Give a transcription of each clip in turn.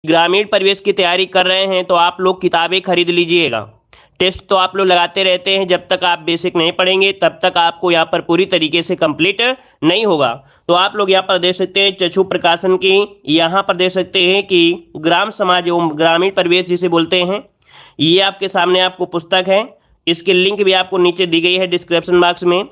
ग्रामीण परिवेश की तैयारी कर रहे हैं तो आप लोग किताबें खरीद लीजिएगा। टेस्ट तो आप लोग लगाते रहते हैं, जब तक आप बेसिक नहीं पढ़ेंगे तब तक आपको यहाँ पर पूरी तरीके से कंप्लीट नहीं होगा। तो आप लोग यहाँ पर देख सकते हैं चक्षु प्रकाशन की, यहाँ पर देख सकते हैं कि ग्राम समाज एवं ग्रामीण परिवेश जिसे बोलते हैं, ये आपके सामने आपको पुस्तक है। इसकी लिंक भी आपको नीचे दी गई है डिस्क्रिप्शन बॉक्स में।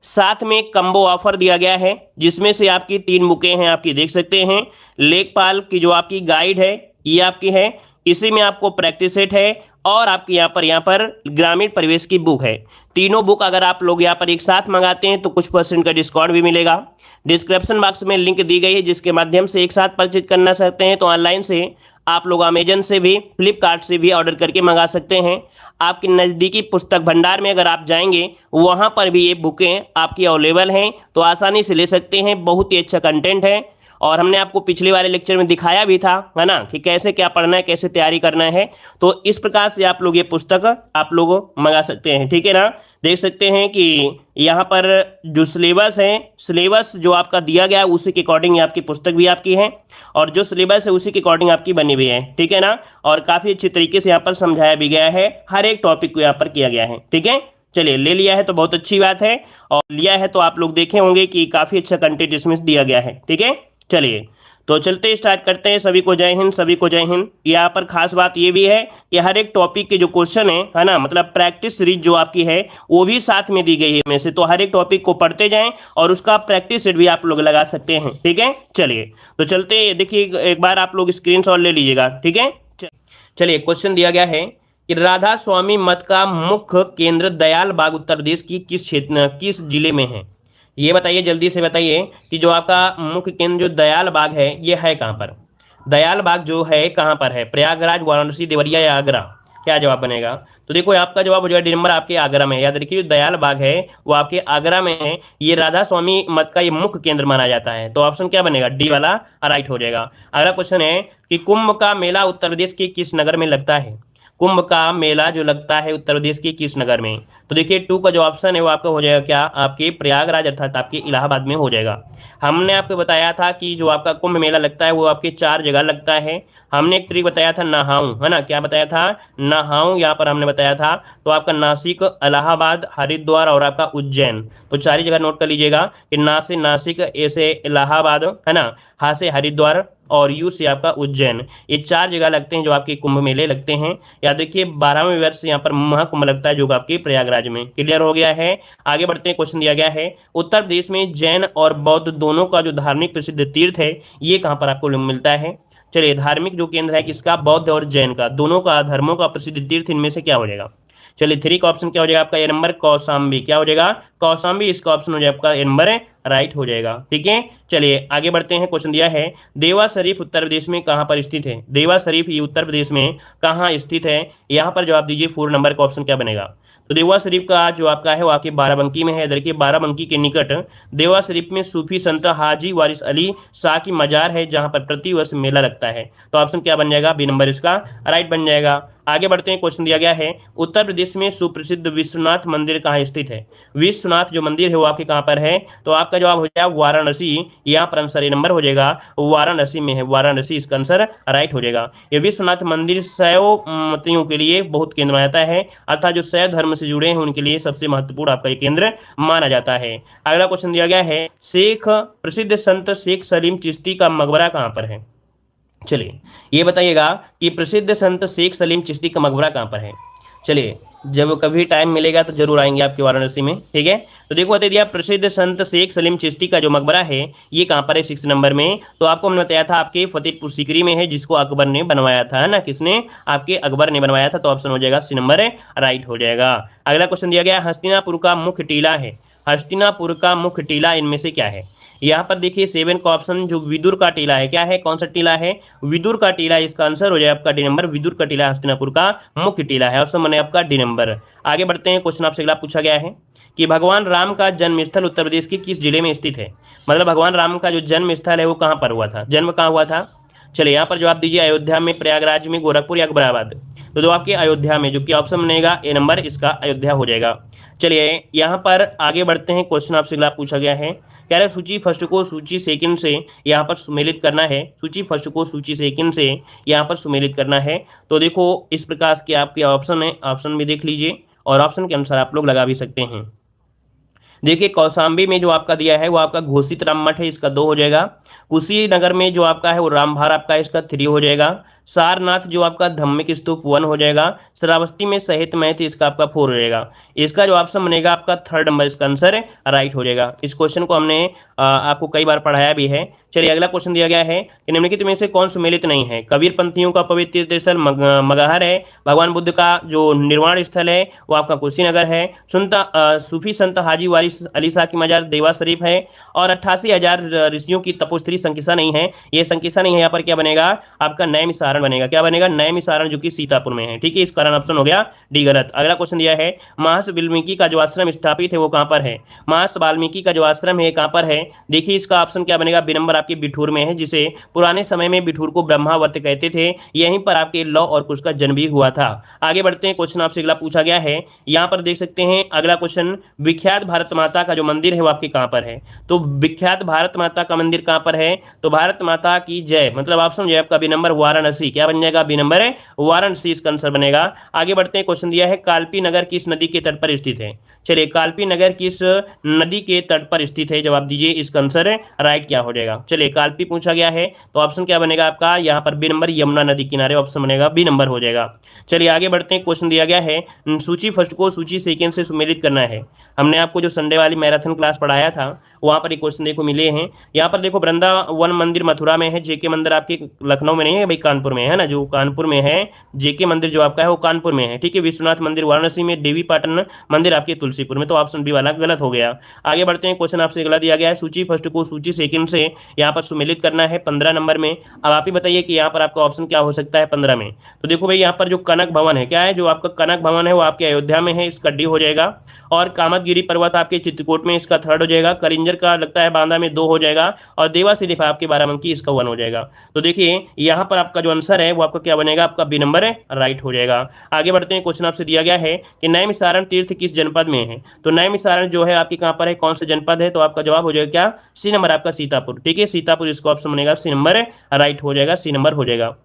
साथ में कम्बो ऑफर दिया गया है जिसमें से आपकी 3 बुकें हैं, आपकी देख सकते हैं। लेखपाल की जो आपकी गाइड है ये आपकी है, इसी में आपको प्रैक्टिस सेट है और आपके यहाँ पर ग्रामीण परिवेश की बुक है। तीनों बुक अगर आप लोग यहाँ पर एक साथ मंगाते हैं तो कुछ % का डिस्काउंट भी मिलेगा। डिस्क्रिप्शन बॉक्स में लिंक दी गई है जिसके माध्यम से एक साथ परचेज करना चाहते हैं तो ऑनलाइन से आप लोग अमेजन से भी, फ्लिपकार्ट से भी ऑर्डर करके मंगा सकते हैं। आपके नज़दीकी पुस्तक भंडार में अगर आप जाएंगे वहाँ पर भी ये बुकें आपकी अवेलेबल हैं, तो आसानी से ले सकते हैं। बहुत ही अच्छा कंटेंट है और हमने आपको पिछले वाले लेक्चर में दिखाया भी था, है ना, कि कैसे क्या पढ़ना है, कैसे तैयारी करना है। तो इस प्रकार से आप लोग ये पुस्तक आप लोग मंगा सकते हैं, ठीक है ना। देख सकते हैं कि यहाँ पर जो सिलेबस है, सिलेबस जो आपका दिया गया है उसी के अकॉर्डिंग आपकी पुस्तक भी आपकी है और जो सिलेबस है उसी के अकॉर्डिंग आपकी बनी हुई है, ठीक है ना। और काफ़ी अच्छी तरीके से यहाँ पर समझाया भी गया है, हर एक टॉपिक को यहाँ पर किया गया है, ठीक है। चलिए, ले लिया है तो बहुत अच्छी बात है, और लिया है तो आप लोग देखे होंगे कि काफ़ी अच्छा कंटेंट इसमें दिया गया है, ठीक है। चलिए तो चलते स्टार्ट करते हैं। सभी को जय हिंद, सभी को जय हिंद। यहाँ पर खास बात ये भी है कि हर एक टॉपिक के जो क्वेश्चन है ना, मतलब प्रैक्टिस सीरीज जो आपकी है वो भी साथ में दी गई है में से, तो हर एक टॉपिक को पढ़ते जाएं और उसका प्रैक्टिस सेट भी आप लोग लगा सकते हैं, ठीक है। चलिए तो चलते, देखिए एक बार आप लोग स्क्रीनशॉट ले लीजिएगा, ठीक है। चलिए, क्वेश्चन दिया गया है कि राधा स्वामी मठ का मुख्य केंद्र दयाल बाग उत्तर प्रदेश की किस क्षेत्र, किस जिले में है। ये बताइए, जल्दी से बताइए कि जो आपका मुख्य केंद्र जो दयाल बाग है ये है कहाँ पर। दयाल बाग जो है कहाँ पर है, प्रयागराज, वाराणसी, देवरिया या आगरा। क्या जवाब बनेगा। तो देखो आपका जवाब हो जाएगा डी नंबर, आपके आगरा में। याद रखिए, जो दयाल बाग है वो आपके आगरा में है। ये राधा स्वामी मठ का ये मुख्य केंद्र माना जाता है। तो ऑप्शन क्या बनेगा, डी वाला राइट हो जाएगा। अगला क्वेश्चन है कि कुंभ का मेला उत्तर प्रदेश के किस नगर में लगता है। कुंभ का मेला जो लगता है उत्तर प्रदेश के किस नगर में। तो देखिए 2 का जो ऑप्शन है वो आपका हो जाएगा क्या, आपके प्रयागराज अर्थात आपके इलाहाबाद में हो जाएगा। हमने आपको बताया था कि जो आपका कुंभ मेला लगता है वो आपके 4 जगह लगता है। हमने एक ट्रिक बताया था, नहाऊं, है ना, क्या बताया था, नहाऊं, यहाँ पर हमने बताया था। तो आपका नासिक, इलाहाबाद, हरिद्वार और आपका उज्जैन। तो 4 ही जगह नोट कर लीजिएगा कि ना से नासिक, ए से इलाहाबाद, है ना, हा से हरिद्वार और यू से आपका उज्जैन। ये 4 जगह लगते हैं जो आपके कुंभ मेले लगते हैं। याद रखिए 12वें वर्ष यहाँ पर महाकुंभ लगता है जो आपके प्रयागराज में। क्लियर हो गया है। आगे बढ़ते हैं, क्वेश्चन दिया गया है उत्तर प्रदेश में जैन और बौद्ध दोनों का जो धार्मिक प्रसिद्ध तीर्थ है ये कहाँ पर आपको मिलता है। चलिए, धार्मिक जो केंद्र है किसका, बौद्ध और जैन का, दोनों का धर्मों का प्रसिद्ध तीर्थ इनमें से क्या हो जाएगा। चलिए 3 का ऑप्शन क्या हो जाएगा आपका, ए नंबर कौशाम्बी। क्या हो जाएगा, कौशाम्बी। इसका ऑप्शन हो जाएगा आपका ए नंबर राइट हो जाएगा, ठीक है। चलिए आगे बढ़ते हैं। क्वेश्चन दिया है देवा शरीफ उत्तर प्रदेश में कहाँ पर स्थित है। देवा शरीफ ये उत्तर प्रदेश में कहाँ स्थित है, यहाँ पर जवाब दीजिए। 4 नंबर का ऑप्शन क्या बनेगा। तो देवा शरीफ का जो आपका है वो आपके बाराबंकी में है। देखिए बाराबंकी के निकट देवा शरीफ में सूफी संत हाजी वारिस अली शाह की मजार है जहां पर प्रतिवर्ष मेला लगता है। तो ऑप्शन क्या बन जाएगा, बी नंबर इसका राइट बन जाएगा। आगे बढ़ते हैं। क्वेश्चन दिया गया है उत्तर प्रदेश में सुप्रसिद्ध विश्वनाथ मंदिर कहाँ स्थित है। विश्वनाथ जो मंदिर है वो आपके कहाँ पर है। तो आपका जवाब हो जाएगा वाराणसी। यहाँ पर आंसर ए नंबर हो जाएगा वाराणसी में है, वाराणसी इसका आंसर राइट हो जाएगा। ये विश्वनाथ मंदिर शैव मतियों के लिए बहुत केंद्र माना जाता है, अर्थात जो शैव धर्म से जुड़े हैं उनके लिए सबसे महत्वपूर्ण आपका ये केंद्र माना जाता है। अगला क्वेश्चन दिया गया है शेख प्रसिद्ध संत शेख सलीम चिश्ती का मकबरा कहाँ पर है। चलिए ये बताइएगा कि प्रसिद्ध संत शेख सलीम चिश्ती का मकबरा कहाँ पर है। चलिए जब कभी टाइम मिलेगा तो जरूर आएंगे आपके वाराणसी में, ठीक है। तो देखो बता दिया प्रसिद्ध संत शेख सलीम चिश्ती का जो मकबरा है ये कहाँ पर है, 6 नंबर में। तो आपको हमने बताया था आपके फतेहपुर सीकरी में है, जिसको अकबर ने बनवाया था, है ना, किसने, आपके अकबर ने बनवाया था। तो ऑप्शन हो जाएगा सी नंबर राइट हो जाएगा। अगला क्वेश्चन दिया गया हस्तिनापुर का मुख्य टीला है। हस्तिनापुर का मुख्य टीला इनमें से क्या है। यहाँ पर देखिए 7 का ऑप्शन जो विदुर का टीला है, क्या है, कौन सा टीला है, विदुर का टीला। इसका आंसर हो जाए आपका डी नंबर, विदुर का टीला हस्तिनापुर का मुख्य टीला है। ऑप्शन बने आपका डी नंबर। आगे बढ़ते हैं। क्वेश्चन आपसे अगला पूछा गया है कि भगवान राम का जन्म स्थल उत्तर प्रदेश के किस जिले में स्थित है। मतलब भगवान राम का जो जन्म स्थल है वो कहाँ पर हुआ था, जन्म कहाँ हुआ था। चलिए यहाँ पर जवाब दीजिए, अयोध्या में, प्रयागराज में, गोरखपुर या अकबराबाद। तो जो आपके अयोध्या में, जो कि ऑप्शन बनेगा ए नंबर, इसका अयोध्या हो जाएगा। चलिए यहाँ पर आगे बढ़ते हैं, क्वेश्चन आपसे अगला पूछा गया है, कह रहे सूची फर्स्ट को सूची सेकंड से यहाँ पर सुमेलित करना है। सूची फर्स्ट को सूची सेकंड से यहाँ पर सुमेलित करना है। तो देखो इस प्रकार के आपके ऑप्शन है, ऑप्शन भी देख लीजिए और ऑप्शन के अनुसार आप लोग लगा भी सकते हैं। देखिए कौशाम्बी में जो आपका दिया है वो आपका घोषित राम मठ है, इसका 2 हो जाएगा। कुशीनगर में जो आपका है वो रामभार आपका, इसका 3 हो जाएगा। सारनाथ जो आपका धम्मिक स्तूप 1 हो जाएगा। श्रावस्ती में सहित महत, इसका आपका 4 हो जाएगा। इसका जो ऑप्शन बनेगा आपका थर्ड नंबर, इसका आंसर राइट हो जाएगा। इस क्वेश्चन को हमने आपको कई बार पढ़ाया भी है। चलिए अगला क्वेश्चन दिया गया है कि निम्नलिखित में से कौन सुमेलित नहीं है। कबीर पंथियों का पवित्र तीर्थ स्थल मगहर है। भगवान बुद्ध का जो निर्वाण स्थल है वो आपका कुशीनगर है। सूफी संत हाजी वारिस अली शाह की मजार देवा शरीफ है। और 88,000 ऋषियों की तपोस्थली संकिसा नहीं है। ये संकिसा नहीं है, यहाँ पर क्या बनेगा आपका नैमिषारण बनेगा। क्या बनेगा नैमिषारण, जो कि सीतापुर में है। ठीक है, इस कारण ऑप्शन हो गया डी गलत। अगला क्वेश्चन दिया है महर्षि वाल्मीकि का जो आश्रम स्थापित है वो कहाँ पर है। महर्षि वाल्मीकि का जो आश्रम है कहाँ पर है। देखिए इसका ऑप्शन क्या बनेगा, बी नंबर आपके बिठूर में है, जिसे पुराने समय में बिठूर को ब्रह्मावर्त कहते थे। यहीं पर आपके लौ और कुश का जन्म भी हुआ था। आगे बढ़ते हैं, क्वेश्चन आपसे अगला पूछा गया है, यहाँ पर देख सकते हैं अगला क्वेश्चन, विख्यात भारत माता का जो मंदिर है वो आपके कहाँ पर है। तो विख्यात भारत माता का मंदिर कहाँ पर है, तो भारत माता की जय, मतलब ऑप्शन जो है आपका बी नंबर वाराणसी। क्या बन जाएगा, बी नंबर है वाराणसी, इसका आंसर बनेगा। आगे बढ़ते हैं, क्वेश्चन दिया है कालपी नगर किस नदी के तट पर स्थित है। चलिए कालपी नगर किस नदी के तट पर स्थित है, जवाब दीजिए, इसका आंसर राइट क्या हो जाएगा। चलिए कालपी पूछा गया है तो ऑप्शन क्या बनेगा आपका यहाँ पर बी नंबर यमुना नदी किनारे, ऑप्शन बनेगा बी नंबर हो जाएगा। चलिए आगे बढ़ते हैं, क्वेश्चन दिया गया है सूची फर्स्ट को सूची सेकंड से सुमेलित करना है। हमने आपको जो संडे वाली मैराथन क्लास पढ़ाया था वहां पर ये क्वेश्चन देखो मिले हैं। यहाँ पर देखो वृंदावन मंदिर मथुरा में है, जेके मंदिर आपके लखनऊ में नहीं है भाई, कानपुर में है ना, जो कानपुर में है। जेके मंदिर जो आपका है वो कानपुर में है। ठीक है, विश्वनाथ मंदिर वाराणसी में, देवी पाटन मंदिर आपके तुलसीपुर में। तो ऑप्शन बी वाला गलत हो गया। आगे बढ़ते हैं, क्वेश्चन आपसे अगला दिया गया है सूची फर्स्ट को सूची सेकंड से यहाँ पर सुमेलित करना है 15 नंबर में। अब आप ही बताइए कि यहाँ पर आपका ऑप्शन क्या हो सकता है 15 में। तो देखो भाई यहाँ पर जो कनक भवन है, क्या है, जो आपका कनक भवन है वो आपके अयोध्या में है, इसका डी हो जाएगा। और कामतगिरी पर्वत आपके चित्रकूट में, इसका 3rd हो जाएगा। कलिंजर का लगता है बांदा में 2 हो जाएगा। और देवा शरीफ आपके बाराबंकी, इसका 1 हो जाएगा। तो देखिए यहाँ पर आपका जो आंसर है वो आपका क्या बनेगा, आपका बी नंबर है राइट हो जाएगा। आगे बढ़ते हैं, क्वेश्चन आपसे दिया गया है कि नैमिषारण तीर्थ किस जनपद में है। तो नैमिषारण जो है आपके कहाँ पर है, कौन सा जनपद है, तो आपका जवाब हो जाएगा क्या, सी नंबर आपका सीतापुर। ठीक है, सीतापुर इसका ऑप्शन बनेगा सी नंबर राइट हो जाएगा, सी नंबर हो जाएगा।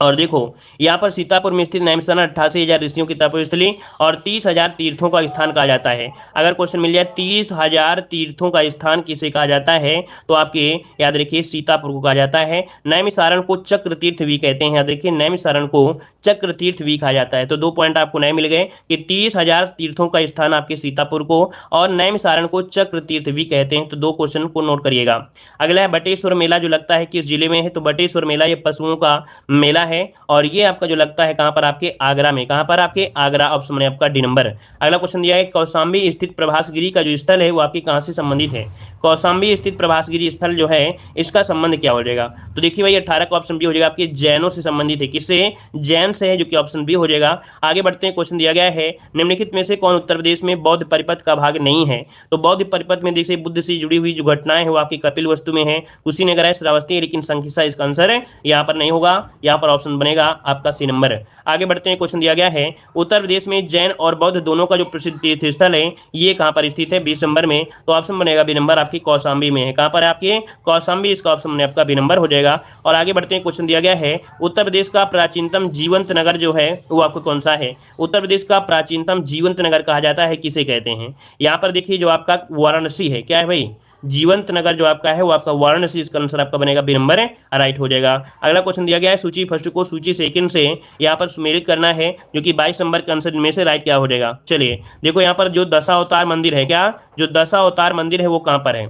और देखो यहाँ पर सीतापुर में स्थित नैमिषारण 88,000 ऋषियों की तपोस्थली और 30,000 तीर्थों का स्थान कहा जाता है। अगर क्वेश्चन मिल जाए 30,000 तीर्थों का स्थान किसे कहा जाता है, तो आपके याद रखिए सीतापुर को कहा जाता है। नैमिषारण को चक्र तीर्थ भी कहते हैं, याद रखिए नैमिषारण को चक्र तीर्थ भी कहा जाता है। तो 2 पॉइंट आपको नए मिल गए कि 30,000 तीर्थों का स्थान आपके सीतापुर को और नैमिषारण को चक्र तीर्थ भी कहते हैं। तो 2 क्वेश्चन को नोट करिएगा। अगला है बटेश्वर मेला, जो लगता है किस जिले में है, तो बटेश्वर मेला ये पशुओं का मेला है और ये आपका जो लगता है कहां पर, आपके आगरा में। कहां पर, आपके आगरा, ऑप्शन में आपका डी नंबर। अगला क्वेश्चन दिया है कौशाम्बी स्थित प्रभासगिरी का जो स्थल है वो आपके कहां से संबंधित है। कौशाम्बी स्थित प्रभासगिरी स्थल जो है इसका संबंध क्या हो जाएगा, तो देखिए भाई 18 का ऑप्शन बी हो जाएगा, आपके जैनों से संबंधित है। किससे, जैन से है, जो कि ऑप्शन बी हो जाएगा। आगे बढ़ते हैं, क्वेश्चन दिया गया है निम्नलिखित में से कौन उत्तर प्रदेश में बौद्ध परिपथ का भाग नहीं है। तो बौद्ध परिपथ में देखिए बुद्ध से जुड़ी हुई जो घटनाएं है वो आपकी कपिल वस्तु में है, कुशीनगर है, श्रावस्ती है, लेकिन संकिसा इसका आंसर है यहाँ पर नहीं होगा। यहाँ पर ऑप्शन बनेगा आपका सी नंबर। आगे बढ़ते हैं, क्वेश्चन दिया गया है उत्तर प्रदेश में जैन और बौद्ध दोनों का जो प्रसिद्ध तीर्थ स्थल है ये कहां पर स्थित है, 20 नंबर में। तो ऑप्शन बनेगा बी नंबर, आपकी कौशाम्बी में है। कहां पर है, आपके कौशाम्बी, इसका ऑप्शन बने आपका बी नंबर हो जाएगा। और आगे बढ़ते हैं, क्वेश्चन दिया गया है उत्तर प्रदेश का प्राचीनतम जीवंत नगर जो है वो आपको कौन सा है। उत्तर प्रदेश का प्राचीनतम जीवंत नगर कहा जाता है, किसे कहते हैं। यहाँ पर देखिए जो आपका वाराणसी है, क्या है भाई, जीवंत नगर जो आपका है वो आपका वाराणसी, इसका आंसर आपका बनेगा बी नंबर राइट हो जाएगा। अगला क्वेश्चन दिया गया है सूची फर्स्ट को सूची सेकंड से यहाँ पर सुमेलित करना है, जो कि 22 नंबर के आंसर में से राइट क्या हो जाएगा। चलिए देखो यहाँ पर जो दशावतार मंदिर है, क्या जो दशावतार मंदिर है वो कहाँ पर है।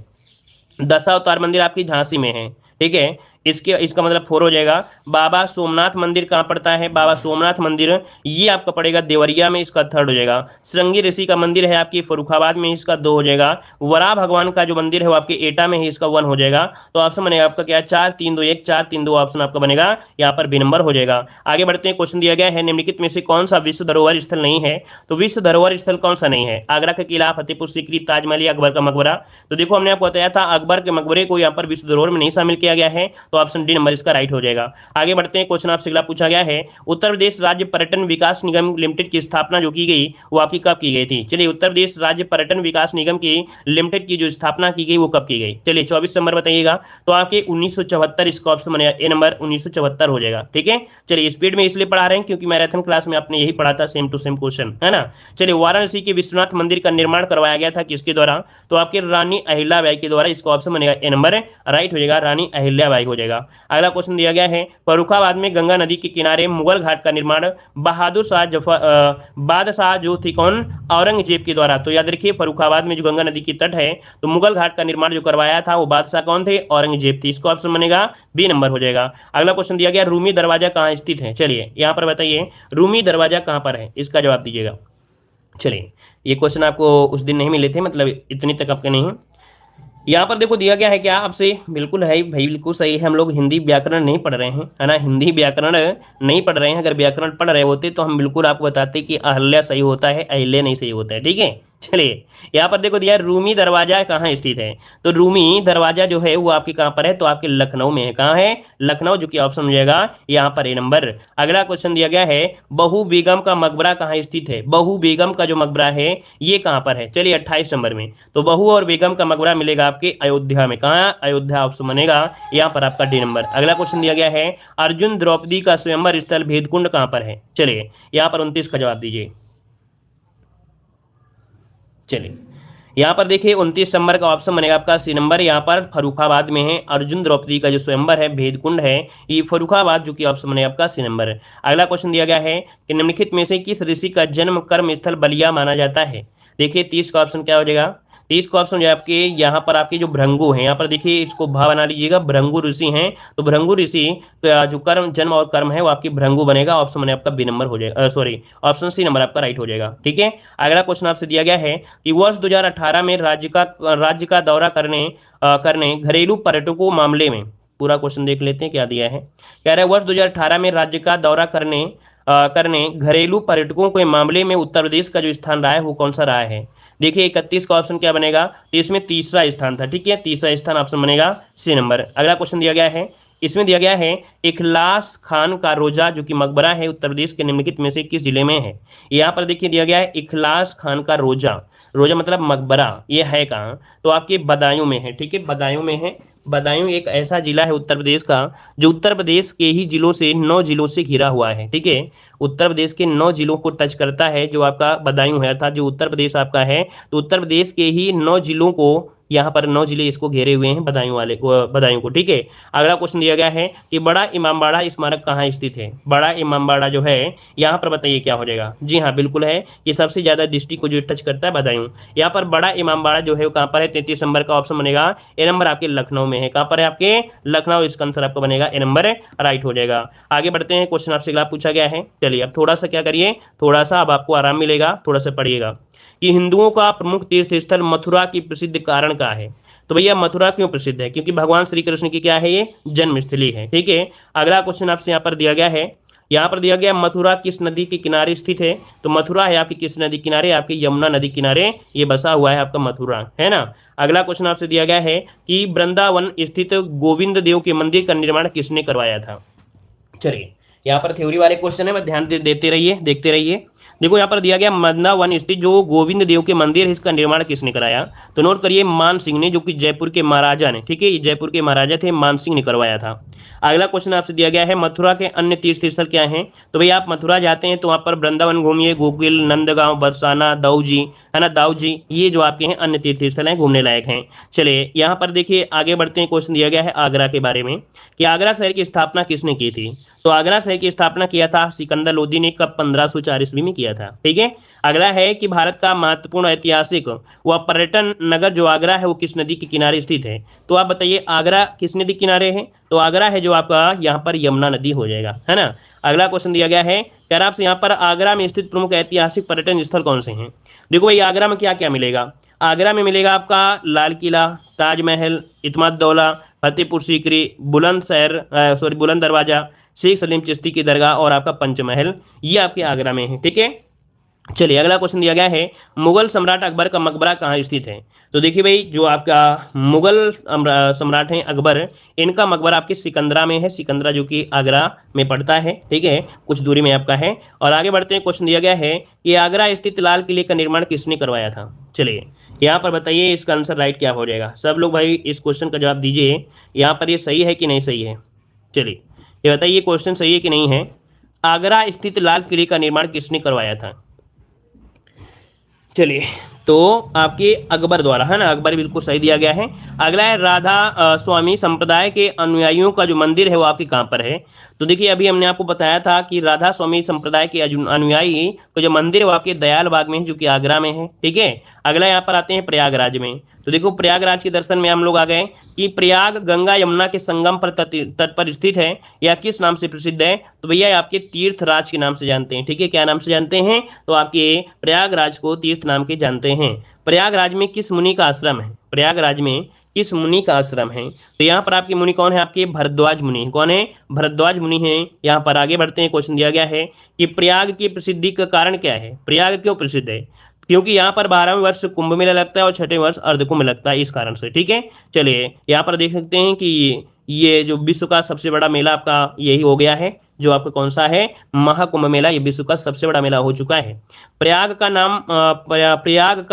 दशावतार मंदिर आपकी झांसी में है। ठीक है, इसका मतलब 4 हो जाएगा। बाबा सोमनाथ मंदिर कहाँ पड़ता है, बाबा सोमनाथ मंदिर ये आपका पड़ेगा देवरिया में, इसका 3rd हो जाएगा। श्रृंगी ऋषि का मंदिर है आपकी फर्रुखाबाद में, इसका 2 हो जाएगा। वराह भगवान का जो मंदिर है वो आपके एटा में है, इसका 1 हो जाएगा। तो ऑप्शन बनेगा आपका क्या, 4 3 2 1 4 3 2 ऑप्शन आपका बनेगा यहाँ पर बी नंबर हो जाएगा। आगे बढ़ते हैं, क्वेश्चन दिया गया है निम्नलिखित में से कौन सा विश्व धरोहर स्थल नहीं है। तो विश्व धरोहर स्थल कौन सा नहीं है, आगरा का किला, फतेहपुर सीकरी, ताजमहल या अकबर का मकबरा। तो देखो हमने आपको बताया था अकबर के मकबरे को यहाँ पर विश्व धरोहर में नहीं शामिल किया गया है। तो ऑप्शन डी नंबर इसका राइट हो जाएगा। आगे बढ़ते हैं, क्वेश्चन आपसे अगला पूछा गया है, उत्तर प्रदेश राज्य पर्यटन विकास निगम लिमिटेड की स्थापना जो की गई वो आपकी कब की गई थी? चलिए, उत्तर प्रदेश राज्य पर्यटन विकास निगम की लिमिटेड की जो स्थापना की गई वो कब की गई? चलिए 24 नंबर बताइएगा, तो आपके 1974 इसका ऑप्शन बनेगा ए नंबर 1974 हो जाएगा। ठीक है, चलिए स्पीड में इसलिए पढ़ा रहे हैं क्योंकि मैराथन क्लास में आपने यही पढ़ा था, सेम टू सेम क्वेश्चन है ना। चलिए, वाराणसी के विश्वनाथ मंदिर का निर्माण करवाया गया था किसके द्वारा? तो आपके रानी अहिल्याबाई के द्वारा, इसका ऑप्शन बनेगा ए नंबर राइट हो जाएगा, रानी अहिल्याबाई हो जाएगा। अगला क्वेश्चन दिया गया है, फर्रुखाबाद में गंगा नदी के किनारे मुगल घाट का निर्माण बहादुर शाह बादशाह जो थी कौन? औरंगजेब के द्वारा। तो याद रखिए, फर्रुखाबाद में जो गंगा नदी की तट है, तो मुगल घाट का निर्माण जो करवाया था वो बादशाह कौन थे? औरंगजेब थी। इसका ऑप्शन बनेगा बी नंबर हो जाएगा। अगला क्वेश्चन दिया गया, रूमी दरवाजा कहाँ स्थित है? चलिए यहाँ पर बताइए, रूमी दरवाजा कहाँ पर है, इसका जवाब दीजिएगा। चलिए, ये क्वेश्चन आपको उस दिन नहीं मिले थे, मतलब इतनी तक आपके नहीं है। यहाँ पर देखो दिया गया है क्या आपसे, बिल्कुल है भाई, बिल्कुल सही है। हम लोग हिंदी व्याकरण नहीं पढ़ रहे हैं, है ना, हिंदी व्याकरण नहीं पढ़ रहे हैं। अगर व्याकरण पढ़ रहे होते तो हम बिल्कुल आपको बताते कि अहल्या सही होता है, अहिल्या नहीं सही होता है। ठीक है, चलिए यहाँ पर देखो दिया, रूमी दरवाजा कहाँ स्थित है? तो रूमी दरवाजा जो है वो आपके कहाँ पर है? तो आपके लखनऊ में है। कहाँ है? लखनऊ, जो कि ऑप्शन हो जाएगा यहाँ पर ए नंबर। अगला क्वेश्चन दिया गया है, बहू बेगम का मकबरा कहाँ स्थित है? बहू बेगम का जो मकबरा है ये कहाँ पर है? चलिए 28 नंबर में। तो बहू और बेगम का मकबरा मिलेगा आपके अयोध्या में। कहाँ? अयोध्या, ऑप्शन बनेगा यहाँ पर आपका डी नंबर। अगला क्वेश्चन दिया गया है, अर्जुन द्रौपदी का स्वयंवर स्थल भेदकुंड कहाँ पर है? चलिए यहाँ पर 29 का जवाब दीजिए। चलिए यहाँ पर देखिए 29 नंबर का ऑप्शन बनेगा आपका सी नंबर, यहाँ पर फर्रुखाबाद में है। अर्जुन द्रौपदी का जो स्वयंवर है भेदकुंड है ये फर्रुखाबाद, जो कि ऑप्शन बनेगा आपका सी नंबर। अगला क्वेश्चन दिया गया है कि निम्नलिखित में से किस ऋषि का जन्म कर्म स्थल बलिया माना जाता है? देखिए 30 का ऑप्शन क्या हो जाएगा? 30 का ऑप्शन जो है आपके यहाँ पर आपके जो भृंगु हैं, यहाँ पर देखिए इसको भा बना लीजिएगा, भृंगु ऋषि हैं। तो भृंगु ऋषि का जो कर्म जन्म और कर्म है वो आपकी भृंगु बनेगा, ऑप्शन बने आपका बी नंबर हो जाएगा, सॉरी ऑप्शन सी नंबर आपका राइट हो जाएगा। ठीक है, अगला क्वेश्चन आपसे दिया गया है कि वर्ष 2018 में राज्य का दौरा करने घरेलू पर्यटकों मामले में, पूरा क्वेश्चन देख लेते हैं क्या दिया है। कह रहा है वर्ष 2018 में राज्य का दौरा करने घरेलू पर्यटकों के मामले में उत्तर प्रदेश का जो स्थान रहा है वो कौन सा रहा है? देखिए 31 का ऑप्शन क्या बनेगा? तो इसमें तीसरा स्थान था। ठीक है, तीसरा स्थान ऑप्शन बनेगा सी नंबर। अगला क्वेश्चन दिया गया है, इसमें दिया गया है इखलास खान का रोजा जो कि मकबरा है उत्तर प्रदेश के निम्नलिखित में से किस जिले में है? यहाँ पर देखिए दिया गया है इखलास खान का रोजा, रोजा मतलब मकबरा, ये है कहाँ? तो आपके बदायूं में है। ठीक है, बदायूं में है। बदायूं एक ऐसा जिला है उत्तर प्रदेश का जो उत्तर प्रदेश के ही जिलों से 9 जिलों से घिरा हुआ है। ठीक है, उत्तर प्रदेश के 9 जिलों को टच करता है जो आपका बदायूं है, अर्थात जो उत्तर प्रदेश आपका है तो उत्तर प्रदेश के ही 9 जिलों को, यहाँ पर 9 जिले इसको घेरे हुए हैं बदायूं को। ठीक है, अगला क्वेश्चन दिया गया है कि बड़ा इमामबाड़ा स्मारक कहाँ स्थित है? बड़ा इमामबाड़ा जो है यहाँ पर बताइए क्या हो जाएगा? जी हाँ बिल्कुल है, ये सबसे ज्यादा डिस्ट्रिक्ट को जो टच करता है बदायूं। यहाँ पर बड़ा इमामबाड़ा जो है वो कहाँ पर है? 33 नंबर का ऑप्शन बनेगा ए नंबर, आपके लखनऊ में है। कहाँ पर है? आपके लखनऊ, इसका आंसर आपका बनेगा ए नंबर राइट हो जाएगा। आगे बढ़ते हैं, क्वेश्चन आपसे अगला पूछा गया है। चलिए अब थोड़ा सा क्या करिए, थोड़ा सा अब आपको आराम मिलेगा, थोड़ा सा पढ़िएगा कि हिंदुओं का प्रमुख तीर्थ स्थल मथुरा की प्रसिद्ध कारण क्या है? तो भैया मथुरा क्यों प्रसिद्ध है? क्योंकि भगवान श्री कृष्ण की क्या है? ये जन्मस्थली है। ठीक है, अगला क्वेश्चन आपसे यहाँ पर दिया गया है, यहाँ पर दिया गया मथुरा किस नदी के किनारे स्थित है? तो मथुरा है आपकी किस नदी किनारे? आपकी यमुना नदी किनारे ये बसा हुआ है आपका मथुरा, है ना। अगला क्वेश्चन आपसे दिया गया है कि वृंदावन स्थित गोविंद देव के मंदिर का निर्माण किसने करवाया था? चलिए यहाँ पर थ्योरी वाले क्वेश्चन है, मैं ध्यान देते रहिए, देखते रहिए। देखो यहाँ पर दिया गया वृंदावन स्थित जो गोविंद देव के मंदिर है इसका निर्माण किसने कराया? तो नोट करिए मान सिंह ने, जो कि जयपुर के महाराजा ने। ठीक है, ये जयपुर के महाराजा थे, मान सिंह ने करवाया था। अगला क्वेश्चन आपसे दिया गया है मथुरा के अन्य तीर्थ स्थल क्या हैं? तो भाई आप मथुरा जाते हैं तो वहाँ पर वृंदावन घूमिए, गोकुल, नंदगांव, बरसाना, दाऊजी, है ना, दाऊजी, ये जो आपके हैं अन्य तीर्थ स्थल हैं, घूमने लायक हैं। चलिए यहाँ पर देखिए आगे बढ़ते हैं, क्वेश्चन दिया गया है आगरा के बारे में कि आगरा शहर की स्थापना किसने की थी? तो आगरा शहर की स्थापना किया था सिकंदर लोदी ने, कब? 1504 ईस्वी में किया था। ठीक है, अगला है कि भारत का महत्वपूर्ण ऐतिहासिक व पर्यटन नगर जो आगरा है वो किस नदी के किनारे स्थित है? तो आप बताइए आगरा किस नदी किनारे है? तो आगरा है जो आपका यहाँ पर यमुना नदी हो जाएगा, है ना। अगला क्वेश्चन दिया गया है कह रहा आपसे यहाँ पर आगरा में स्थित प्रमुख ऐतिहासिक पर्यटन स्थल कौन से हैं? देखो भाई आगरा में क्या क्या मिलेगा? आगरा में मिलेगा आपका लाल किला, ताजमहल, इत्माद दौला, फतेहपुर सीकरी, बुलंद दरवाजा, शेख सलीम चिश्ती की दरगाह और आपका पंचमहल, ये आपके आगरा में है। ठीक है, चलिए अगला क्वेश्चन दिया गया है, मुगल सम्राट अकबर का मकबरा कहाँ स्थित है। तो देखिए भाई, जो आपका मुगल सम्राट हैं अकबर, इनका मकबरा आपके सिकंदरा में है। सिकंदरा जो कि आगरा में पड़ता है, ठीक है, कुछ दूरी में आपका है। और आगे बढ़ते हैं, क्वेश्चन दिया गया है कि आगरा स्थित लाल किले का निर्माण किसने करवाया था। चलिए यहाँ पर बताइए इसका आंसर राइट क्या हो जाएगा। सब लोग भाई इस क्वेश्चन का जवाब दीजिए, यहाँ पर ये सही है कि नहीं सही है। चलिए ये बताइए क्वेश्चन सही है कि नहीं है। आगरा स्थित लाल किले का निर्माण किसने करवाया था। चलिए तो आपके अकबर द्वारा, है ना, अकबर बिल्कुल सही दिया गया है। अगला है राधा स्वामी संप्रदाय के अनुयायियों का जो मंदिर है वो आपके कहाँ पर है। तो देखिए अभी हमने आपको बताया था कि राधा स्वामी संप्रदाय के अनुयायी का जो मंदिर है वो आपके दयाल बाग में है, जो कि आगरा में है, ठीक है। अगला यहाँ पर आते हैं प्रयागराज में। तो देखो प्रयागराज के दर्शन में हम लोग आ गए कि प्रयाग गंगा यमुना के संगम पर तट पर स्थित है, या किस नाम से प्रसिद्ध है। तो भैया आपके तीर्थराज के नाम से जानते हैं, ठीक है। क्या नाम से जानते हैं, तो आपके प्रयागराज को तीर्थ नाम के जानते हैं। प्रयागराज में किस मुनि का आश्रम है, प्रयागराज में किस मुनि का आश्रम है। तो यहाँ पर आपके मुनि कौन है, आपके भरद्वाज मुनि। कौन है, भरद्वाज मुनि है। यहाँ पर आगे बढ़ते हैं, क्वेश्चन दिया गया है कि प्रयाग की प्रसिद्धि का कारण क्या है। प्रयाग क्यों प्रसिद्ध है, क्योंकि यहाँ पर 12वें वर्ष कुंभ मेला लगता है और 6ठे वर्ष अर्ध कुंभ लगता है, इस कारण से, ठीक है। चलिए यहाँ पर देख सकते हैं कि ये जो विश्व का सबसे बड़ा मेला आपका यही हो गया है, जो आपका कौन सा है, महाकुंभ मेला। ये विश्व का सबसे बड़ा मेला हो चुका है। प्रयाग का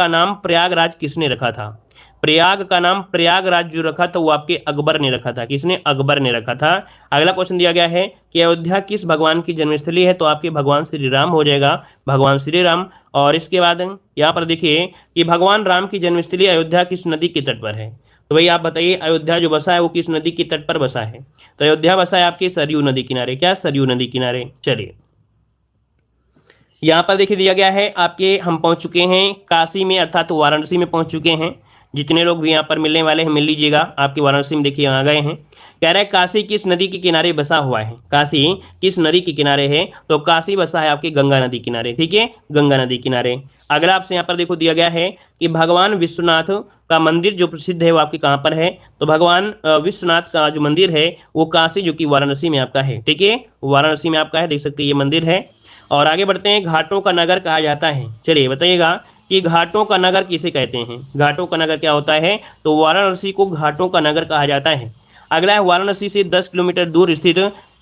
नाम प्रयागराज किसने रखा था। प्रयाग का नाम प्रयागराज जो रखा था वो आपके अकबर ने रखा था। किसने, अकबर ने रखा था। अगला क्वेश्चन दिया गया है कि अयोध्या किस भगवान की जन्मस्थली है। तो आपके भगवान श्री राम हो जाएगा, भगवान श्री राम। और इसके बाद यहाँ पर देखिए कि भगवान राम की जन्मस्थली अयोध्या किस नदी के तट पर है। तो भाई आप बताइए अयोध्या जो बसा है वो किस नदी के तट पर बसा है। तो अयोध्या बसा है आपके सरयू नदी किनारे। क्या, सरयू नदी किनारे। चलिए यहाँ पर देखिए दिया गया है आपके, हम पहुंच चुके हैं काशी में, अर्थात वाराणसी में पहुंच चुके हैं। जितने लोग भी यहाँ पर मिलने वाले हैं मिल लीजिएगा। आपके वाराणसी में देखिए आ गए हैं। कह रहे हैं काशी किस नदी के किनारे बसा हुआ है। काशी किस नदी के किनारे है। तो काशी बसा है आपके गंगा नदी किनारे, ठीक है, गंगा नदी किनारे। अगला आपसे यहाँ पर देखो दिया गया है कि भगवान विश्वनाथ का मंदिर जो प्रसिद्ध है वो आपके कहाँ पर है। तो भगवान विश्वनाथ का जो मंदिर है वो काशी जो कि वाराणसी में आपका है, ठीक है, वाराणसी में आपका है, देख सकते हैं ये मंदिर है। और आगे बढ़ते हैं, घाटों का नगर कहा जाता है। चलिए बताइएगा कि घाटों का नगर किसे कहते हैं। घाटों का नगर क्या होता है, तो वाराणसी को घाटों का नगर कहा जाता है। अगला है वाराणसी से 10 किलोमीटर दूर स्थित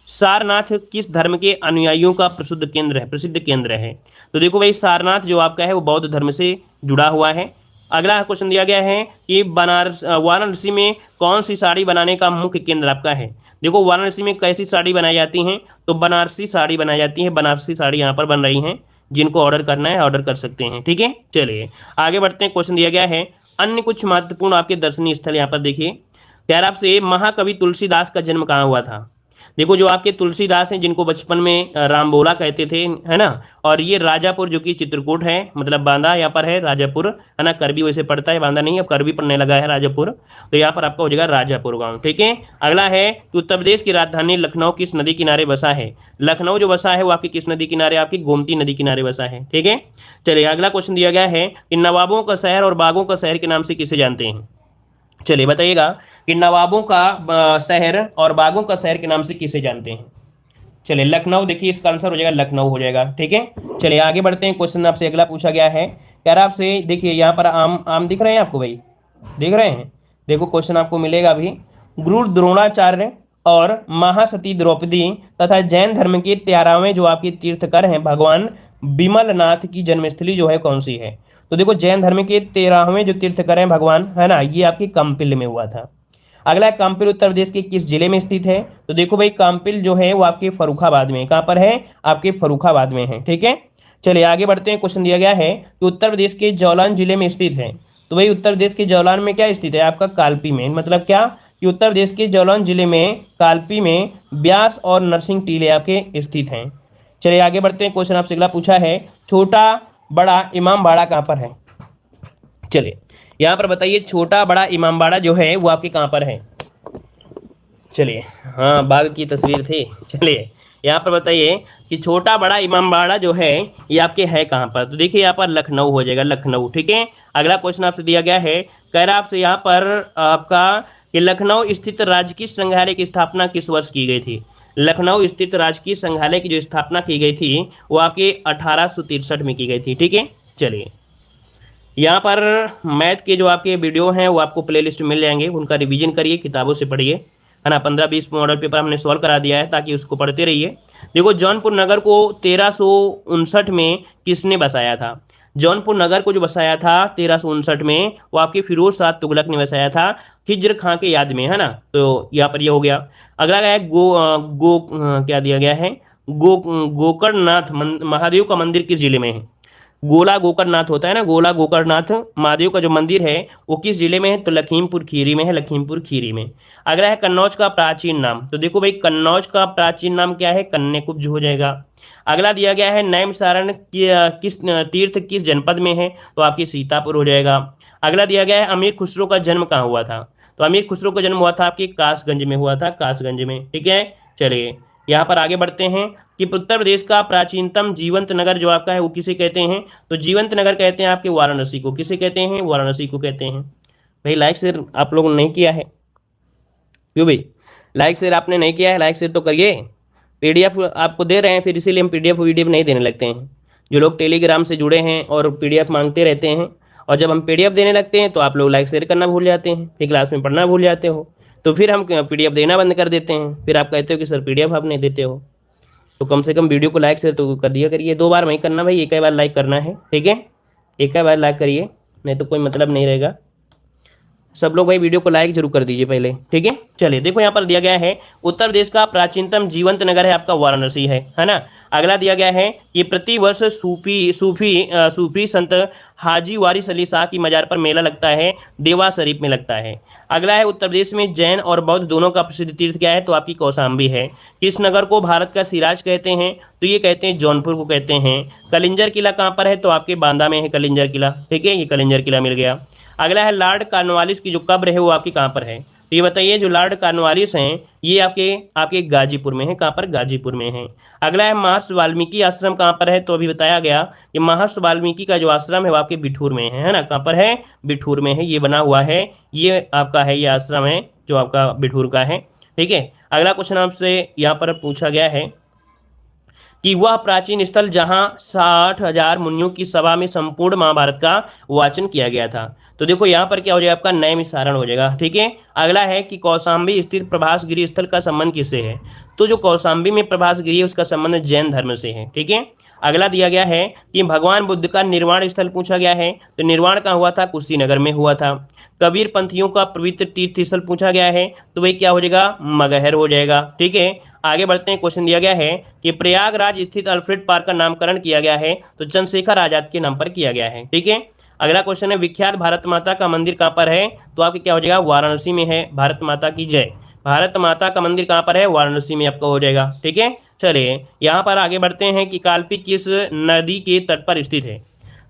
सारनाथ किस धर्म के अनुयायियों का प्रसिद्ध केंद्र है, प्रसिद्ध केंद्र है। तो देखो भाई सारनाथ जो आपका है वो बौद्ध धर्म से जुड़ा हुआ है। अगला क्वेश्चन दिया गया है कि वाराणसी में कौन सी साड़ी बनाने का मुख्य केंद्र आपका है। देखो वाराणसी में कैसी साड़ी बनाई जाती हैं, तो बनारसी साड़ी बनाई जाती है। बनारसी साड़ी यहाँ पर बन रही हैं, जिनको ऑर्डर करना है ऑर्डर कर सकते हैं, ठीक है। चलिए आगे बढ़ते हैं, क्वेश्चन दिया गया है अन्य कुछ महत्वपूर्ण आपके दर्शनीय स्थल। यहाँ पर देखिए प्यार आपसे, महाकवि तुलसीदास का जन्म कहाँ हुआ था। देखो जो आपके तुलसीदास हैं जिनको बचपन में राम बोला कहते थे, है ना, और ये राजापुर जो कि चित्रकूट है, मतलब बांदा यहाँ पर है, राजापुर है ना, करबी वैसे पड़ता है, बांदा नहीं, अब करबी पड़ने लगा है राजापुर। तो यहाँ पर आपका हो जाएगा राजापुर गाँव, ठीक है। अगला है कि उत्तर प्रदेश की राजधानी लखनऊ किस नदी किनारे बसा है। लखनऊ जो बसा है वो आपकी किस नदी किनारे, आपकी गोमती नदी किनारे बसा है, ठीक है। चलिए अगला क्वेश्चन दिया गया है कि नवाबों का शहर और बागों का शहर के नाम से किसे जानते हैं। चलिए बताइएगा कि नवाबों का शहर और बागों का शहर के नाम से किसे जानते हैं। चलिए लखनऊ, देखिए इसका आंसर हो जाएगा लखनऊ हो जाएगा, ठीक है। चलिए आगे बढ़ते हैं, क्वेश्चन आपसे अगला पूछा गया है, कह रहा आपसे देखिए यहाँ पर आम आम दिख रहे हैं आपको भाई, दिख रहे हैं, देखो क्वेश्चन आपको मिलेगा अभी। गुरु द्रोणाचार्य और महासती द्रौपदी तथा जैन धर्म के 13वें जो आपके तीर्थकर हैं भगवान विमलनाथ की जन्मस्थली जो है कौन सी है। तो देखो जैन धर्म के 13वें जो तीर्थकर हैं भगवान, है ना, ये आपके काम्पिल में हुआ था। अगला काम्पिल उत्तर प्रदेश के किस जिले में स्थित है। तो देखो भाई काम्पिल जो है वो आपके फर्रुखाबाद में, कहाँ पर है, आपके फर्रुखाबाद में है, ठीक है। चलिए आगे बढ़ते हैं, क्वेश्चन दिया गया है कि उत्तर प्रदेश के जौलान जिले में स्थित है। तो भाई उत्तर प्रदेश के जौलान में क्या स्थित है, आपका कालपी में, मतलब क्या कि उत्तर प्रदेश के जौलान जिले में कालपी में ब्यास और नरसिंह टीले आपके स्थित हैं। चलिए आगे बढ़ते हैं, क्वेश्चन आपसे अगला पूछा है, छोटा बड़ा इमामबाड़ा कहाँ पर है। चलिए यहाँ पर बताइए छोटा बड़ा इमामबाड़ा जो है वो आपके कहाँ पर है। चलिए हाँ बाघ की तस्वीर थी। चलिए यहाँ पर बताइए कि छोटा बड़ा इमामबाड़ा जो है ये आपके है कहाँ पर। तो देखिए यहाँ पर लखनऊ हो जाएगा, लखनऊ, ठीक है। अगला क्वेश्चन आपसे दिया गया है, कह रहा आपसे यहाँ पर आपका कि लखनऊ स्थित राजकीय संग्रहालय की स्थापना किस वर्ष की गई थी। लखनऊ स्थित राजकीय संग्रहालय की जो स्थापना की गई थी वो आपके 1863 में की गई थी। ठीक है, चलिए यहाँ पर मैथ के जो आपके वीडियो हैं वो आपको प्लेलिस्ट में मिल जाएंगे, उनका रिवीजन करिए, किताबों से पढ़िए, है ना। 15-20 मॉडल पेपर हमने सॉल्व करा दिया है ताकि उसको पढ़ते रहिए। देखो जौनपुर नगर को 1359 में किसने बसाया था? जौनपुर नगर को जो बसाया था 1359 में, वो आपके फिरोज शाह तुगलक ने बसाया था, खिज्र खां के याद में, है ना। तो यहाँ पर ये हो गया। अगला क्या है, क्या दिया गया है, गोकर्णनाथ महादेव का मंदिर किस जिले में है? गोला गोकर्णनाथ होता है ना, गोला गोकर्णनाथ महादेव का जो मंदिर है वो किस जिले में है? तो लखीमपुर खीरी में है, लखीमपुर खीरी में। अगला है कन्नौज का प्राचीन नाम। तो देखो भाई कन्नौज का प्राचीन नाम क्या है? कन्याकुब्ज हो जाएगा। अगला दिया गया है नैमिषारण्य किस तीर्थ किस जनपद में है? तो आपकी सीतापुर हो जाएगा। अगला दिया गया है अमीर खुसरो का जन्म कहाँ हुआ था? तो अमीर खुसरो का जन्म हुआ था आपके कासगंज में हुआ था, कासगंज में। ठीक है, चलिए यहाँ पर आगे बढ़ते हैं कि उत्तर प्रदेश का प्राचीनतम जीवंत नगर जो आपका है वो किसे कहते हैं? तो जीवंत नगर कहते हैं आपके वाराणसी को। किसे कहते हैं? वाराणसी को कहते हैं। भाई लाइक शेयर आप लोगों ने नहीं किया है, क्यों भाई? लाइक शेयर आपने नहीं किया है, लाइक शेयर तो करिए। पीडीएफ आपको दे रहे हैं, फिर इसीलिए हम पीडीएफ वीडीएफ नहीं देने लगते हैं। जो लोग टेलीग्राम से जुड़े हैं और पीडीएफ मांगते रहते हैं, और जब हम पीडीएफ देने लगते हैं तो आप लोग लाइक शेयर करना भूल जाते हैं, फिर क्लास में पढ़ना भूल जाते हो, तो फिर हम पीडीएफ देना बंद कर देते हैं। फिर आप कहते हो कि सर पीडीएफ आप नहीं देते हो। तो कम से कम वीडियो को लाइक शेयर तो कर दिया करिए। 2 बार नहीं करना भाई, एक ही बार लाइक करना है। ठीक है, एक ही बार लाइक करिए, नहीं तो कोई मतलब नहीं रहेगा। सब लोग भाई वीडियो को लाइक जरूर कर दीजिए पहले। ठीक है, चलिए देखो यहाँ पर दिया गया है उत्तर प्रदेश का प्राचीनतम जीवंत नगर है आपका वाराणसी है ना। अगला दिया गया है कि प्रतिवर्ष सूफी संत हाजी वारिस अली शाह की मजार पर मेला लगता है, देवा शरीफ में लगता है। अगला है उत्तर प्रदेश में जैन और बौद्ध दोनों का प्रसिद्ध तीर्थ क्या है? तो आपकी कौशाम्बी है। किस नगर को भारत का सिराज कहते हैं? तो ये कहते हैं जौनपुर को कहते हैं। कलिंजर किला कहाँ पर है? तो आपके बांदा में है कलिंजर किला। ठीक है, ये कलिंजर किला मिल गया। अगला है लॉर्ड कॉर्नवालिस की जो कब्र है वो आपकी कहाँ पर है? तो ये बताइए, जो लॉर्ड कॉर्नवालिस हैं ये आपके आपके गाजीपुर में है। कहाँ पर? गाजीपुर में है। अगला है महर्षि वाल्मीकि आश्रम कहाँ पर है? तो अभी बताया गया कि महर्षि वाल्मीकि का जो आश्रम है वो आपके बिठूर में है ना। कहाँ पर है? बिठूर में है, ये बना हुआ है, ये आपका है, ये आश्रम है जो आपका बिठूर का है। ठीक है, अगला क्वेश्चन आपसे यहाँ पर पूछा गया है कि वह प्राचीन स्थल जहां 60,000 मुनियों की सभा में संपूर्ण महाभारत का वाचन किया गया था। तो देखो यहाँ पर क्या हो जाएगा? आपका नैमिषारण हो जाएगा। ठीक है, अगला है कि कौशाम्बी स्थित प्रभासगिरी स्थल का संबंध किससे है? तो जो कौशाम्बी में प्रभासगिरी है उसका संबंध जैन धर्म से है। ठीक है, अगला दिया गया है कि भगवान बुद्ध का निर्वाण स्थल पूछा गया है। तो निर्वाण कहाँ हुआ था? कुशीनगर में हुआ था। कबीर पंथियों का पवित्र तीर्थ स्थल पूछा गया है, तो वही क्या हो जाएगा? मगहर हो जाएगा। ठीक है, आगे बढ़ते हैं। क्वेश्चन दिया गया है कि प्रयागराज स्थित अल्फ्रेड पार्क का नामकरण किया गया है, तो चंद्रशेखर आजाद के नाम पर किया गया है। ठीक है, अगला क्वेश्चन है विख्यात भारत माता का मंदिर कहाँ पर है? तो आपके क्या हो जाएगा? वाराणसी में है। भारत माता की जय। भारत माता का मंदिर कहाँ पर है? वाराणसी में आपका हो जाएगा। ठीक है, चलिए यहाँ पर आगे बढ़ते हैं कि कालपी किस नदी के तट पर स्थित है?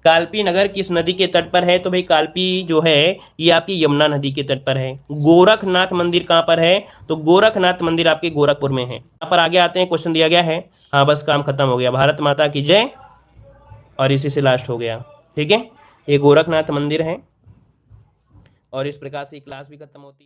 कालपी नगर किस नदी के तट पर है? तो भाई कालपी जो है ये आपकी यमुना नदी के तट पर है। गोरखनाथ मंदिर कहाँ पर है? तो गोरखनाथ मंदिर आपके गोरखपुर में है। यहाँ पर आगे आते हैं, क्वेश्चन दिया गया है, हाँ बस काम खत्म हो गया, भारत माता की जय, और इसी से लास्ट हो गया। ठीक है, ये गोरखनाथ मंदिर है, और इस प्रकार से क्लास भी खत्म होती है।